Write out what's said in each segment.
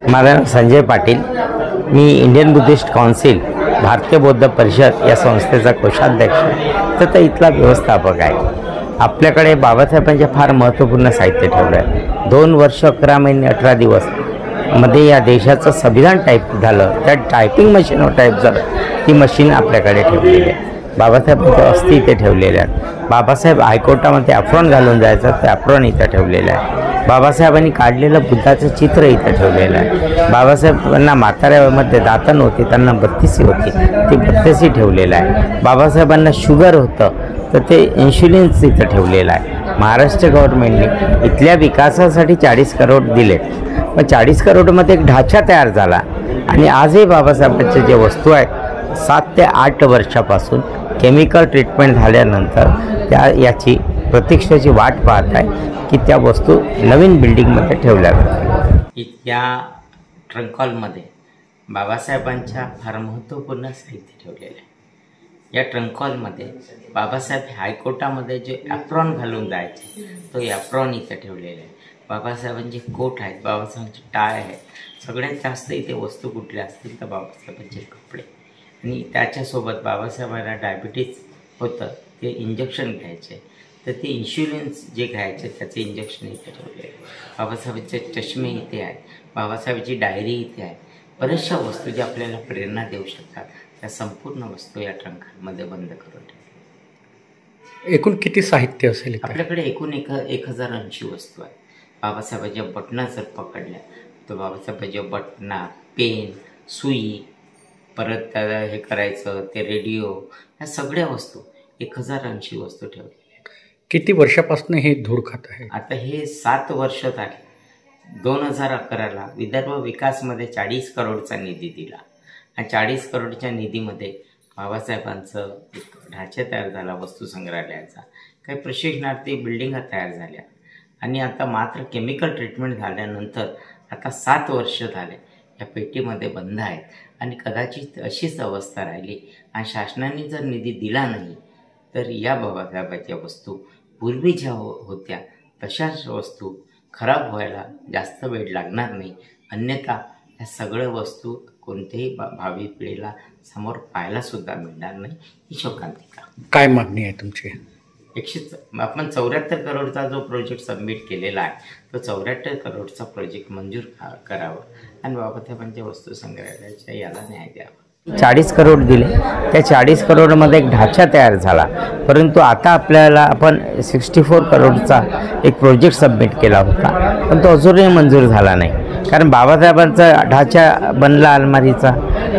माझं नाव संजय पाटील। मी Indian Buddhist council भारतीय बौद्ध परिषद या संस्थेचा कोषाध्यक्ष तथा इथला व्यवस्थापक आहे। आपल्याकडे बाबासाहेबांचे फार महत्त्वपूर्ण साहित्य ठेवलं आहे। 2 वर्ष 11 महिने 18 दिवस मध्ये या देशाचं संविधान टाईप झालं, त्या टायपिंग मशीनवर टाईप झालं, ती मशीन आपल्याकडे ठेवलेली आहे। बाबासाहेबांचे अस्थी इथे ठेवलेले आहेत। बाबासाहेब हायकोर्टामध्ये ॲप्रॉन घालून जायचं, ते ॲप्रॉन इथं ठेवलेलं आहे। बाबासाहेबांनी काढलेलं बुद्धाचं चित्र इथं ठेवलेलं आहे। बाबासाहेबांना म्हाताऱ्या वयामध्ये दात नव्हती, त्यांना बत्तीसी होती, ती बत्तीसी ठेवलेलं आहे। बाबासाहेबांना शुगर होतं तर ते इन्शुलिन्स इथं ठेवलेलं आहे। महाराष्ट्र गव्हर्नमेंटने इथल्या विकासासाठी 40 करोड दिले, मग 40 करोडमध्ये एक ढाचा तयार झाला आणि आजही बाबासाहेबांचे जे वस्तू आहेत 7 ते 8 वर्षापासून केमिकल ट्रीटमेंट झाल्यानंतर याची प्रतीक्षेची वाट पाहत आहे की त्या वस्तू नवीन बिल्डिंगमध्ये ठेवल्या जातात। या ट्रंक हॉलमध्ये बाबासाहेबांच्या फार महत्त्वपूर्ण साहित्य ठेवलेलं आहे। या ट्रंक हॉलमध्ये बाबासाहेब हायकोर्टामध्ये जे ॲप्रॉन घालून जायचे तो ॲप्रॉन इथे ठेवलेला आहे। बाबासाहेबांचे कोट आहेत, बाबासाहेबांचे टाय आहेत। सगळ्यात जास्त इथे वस्तू कुठल्या असतील तर बाबासाहेबांचे कपडे, आणि त्याच्यासोबत बाबासाहेबांना डायबिटीज होतं, ते इंजेक्शन घ्यायचे, तर ते इन्शुलिन्स जे घ्यायचे त्याचे इंजेक्शन इथे ठेवले आहे। बाबासाहेबांचे चष्मे इथे आहेत, बाबासाहेबांची डायरी इथे आहे। बऱ्याचशा वस्तू ज्या आपल्याला प्रेरणा देऊ शकतात त्या संपूर्ण वस्तू या ट्रंकमध्ये बंद करून ठेवल्या। एकूण किती साहित्य असेल आपल्याकडे? एकूण 1080 वस्तू आहेत। बाबासाहेबांच्या बटना जर पकडल्या तर बाबासाहेबांच्या बटना, पेन, सुई, परत त्याला हे करायचं ते रेडिओ, ह्या सगळ्या वस्तू 1080 वस्तू ठेवल्या। किती वर्षापासून हे धूळ खात आहे? आता हे 7 वर्ष झाले। 2011ला विदर्भ विकासमध्ये 40 करोडचा निधी दिला आणि 40 करोडच्या निधीमध्ये बाबासाहेबांचं एक ढाचा तयार झाला वस्तू संग्रहालयाचा, काही प्रशिक्षणार्थी बिल्डिंगा तयार झाल्या आणि आता मात्र केमिकल ट्रीटमेंट झाल्यानंतर आता 7 वर्ष झाले या पेटीमध्ये बंद आहेत आणि कदाचित अशीच अवस्था राहिली आणि शासनाने जर निधी दिला नाही तर या बाबासाहेबांच्या वस्तू पूर्वी ज्या होत्या तशाच वस्तू खराब व्हायला जास्त वेळ लागणार नाही, अन्यथा ह्या सगळ्या वस्तू कोणत्याही भावी पिढीला समोर पाहायला सुद्धा मिळणार नाही, ही शोकांतिका। काय मागणी आहे तुमची? आपण 74 करोडचा जो प्रोजेक्ट सबमिट केलेला आहे तो 74 करोडचा प्रोजेक्ट मंजूर करावा आणि बाबासाहेबांच्या वस्तू संग्रहालयाच्या याला न्याय द्यावा। 40 करोड दिले, त्या 40 करोडमध्ये एक ढाचा तयार झाला, परंतु आता आपल्याला आपण 64 करोडचा एक प्रोजेक्ट सबमिट केला होता, पण तो अजूनही मंजूर झाला नाही। कारण बाबासाहेबांचा ढाचा बनला अलमारीचा,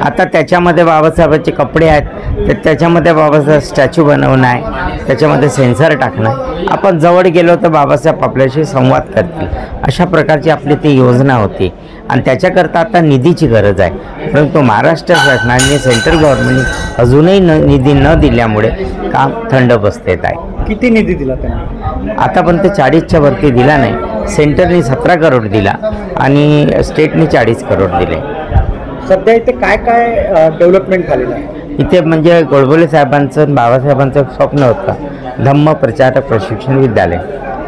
आता त्याच्यामध्ये बाबासाहेबांचे कपडे आहेत, तर त्याच्यामध्ये बाबासाहेब स्टॅच्यू बनवणं आहे, त्याच्यामध्ये सेन्सर टाकणं आहे। आपण जवळ गेलो तर बाबासाहेब आपल्याशी संवाद करतील, अशा प्रकारची आपली ती योजना होती आणि त्याच्याकरता आता निधीची गरज आहे। परंतु महाराष्ट्र शासनाने, सेंट्रल गव्हर्नमेंटने अजूनही निधी न दिल्यामुळे काम थंड बसतेत आहे। किती निधी दिला त्यांनी? आतापर्यंत 40च्या वरती दिला नाही। सेंटरने 17 करोड दिला आणि स्टेटने 40 करोड दिले। सध्या इथे काय काय डेव्हलपमेंट झालेलं आहे? इथे म्हणजे गोडबोले साहेबांचं, बाबासाहेबांचं स्वप्न होतं धम्म प्रचारक प्रशिक्षण विद्यालय।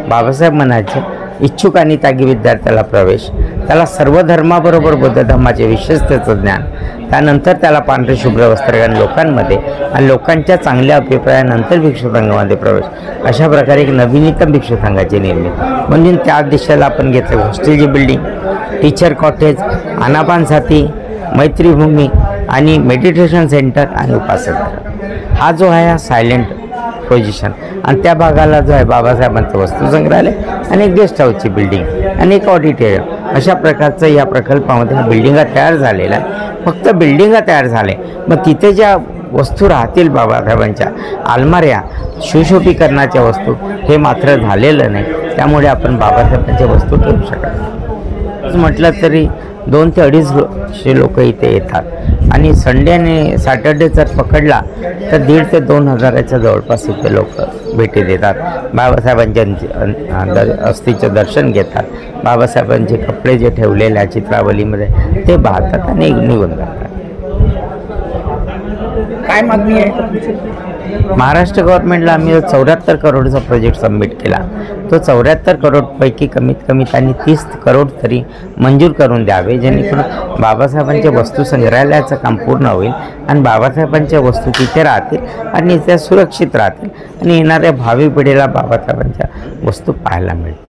बाबासाहेब म्हणायचे इच्छुक आणि त्यागी विद्यार्थ्याला प्रवेश, त्याला सर्व धर्माबरोबर बौद्ध धर्माचे विशेषतेचं ज्ञान, त्यानंतर त्याला पांढरे शुभ्र वस्त्रगान लोकांमध्ये आणि लोकांच्या चांगल्या अभिप्रायानंतर भिक्षू संघामध्ये प्रवेश, अशा प्रकारे एक नवीनतम भिक्षू संघाची निर्मिती। म्हणजे त्या दिशेला आपण घेतलं हॉस्टेलची बिल्डिंग, टीचर कॉटेज, अनापानसाथी, मैत्रीभूमी आणि मेडिटेशन सेंटर आणि उपासक। हा जो आहे हा सायलेंट पोझिशन, आणि त्या भागाला जो आहे बाबासाहेबांचं वस्तू संग्रहालय आणि एक गेस्ट हाऊसची बिल्डिंग आणि एक ऑडिटोरियम, अशा प्रकारचं या प्रकल्पामध्ये बिल्डिंगा तयार झालेल्या आहे। फक्त बिल्डिंगा तयार झाले, मग तिथे ज्या वस्तू राहतील बाबासाहेबांच्या अलमाऱ्या, सुशोभीकरणाच्या वस्तू, हे मात्र झालेलं नाही। त्यामुळे आपण बाबासाहेबांच्या वस्तू ठेवू शकत नाही। म्हटलं तरी 2 ते 250 लोक इथे येतात आणि संडे आणि सॅटर्डे जर पकडला तर 1,500 ते 2,000च्या जवळपास इथे लोक भेटी देतात। बाबासाहेबांच्या अस्थीचं दर्शन घेतात, बाबासाहेबांचे कपडे जे ठेवलेल्या चित्रावलीमध्ये ते पाहतात आणि निघून जातात। काय मागणी आहे? महाराष्ट्र गव्हर्नमेंटला आम्ही 74 करोडचा प्रोजेक्ट सबमिट केला. तो 74 करोडपैकी कमीत कमी त्यांनी 30 करोड तरी मंजूर करून द्यावे, जेणेकरून बाबासाहेबांच्या वस्तू संग्रहालयाचं काम पूर्ण होईल आणि बाबासाहेबांच्या वस्तू तिथे राहतील आणि त्या सुरक्षित राहतील आणि येणाऱ्या भावी पिढीला बाबासाहेबांच्या वस्तू पाहायला मिळतील.